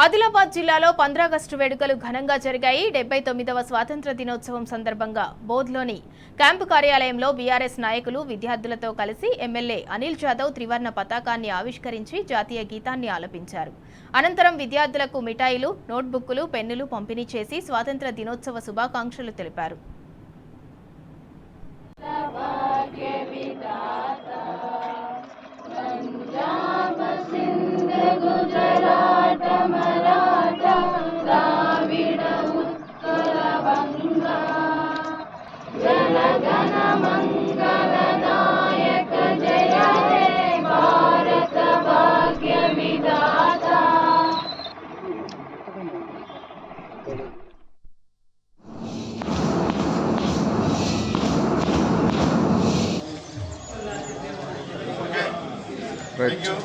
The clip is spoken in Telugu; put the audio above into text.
ఆదిలాబాద్ జిల్లాలో 15 ఆగస్టు వేడుకలు ఘనంగా జరిగాయి. 79వ స్వాతంత్ర దినోత్సవం సందర్భంగా బోధ్లోని క్యాంపు కార్యాలయంలో బీఆర్ఎస్ నాయకులు విద్యార్థులతో కలిసి ఎమ్మెల్యే అనిల్ జాదవ్ త్రివర్ణ పతాకాన్ని ఆవిష్కరించి జాతీయ గీతాన్ని ఆలపించారు. అనంతరం విద్యార్థులకు మిఠాయిలు, నోట్బుక్కులు, పెన్నులు పంపిణీ చేసి స్వాతంత్ర దినోత్సవ శుభాకాంక్షలు తెలిపారు. Right.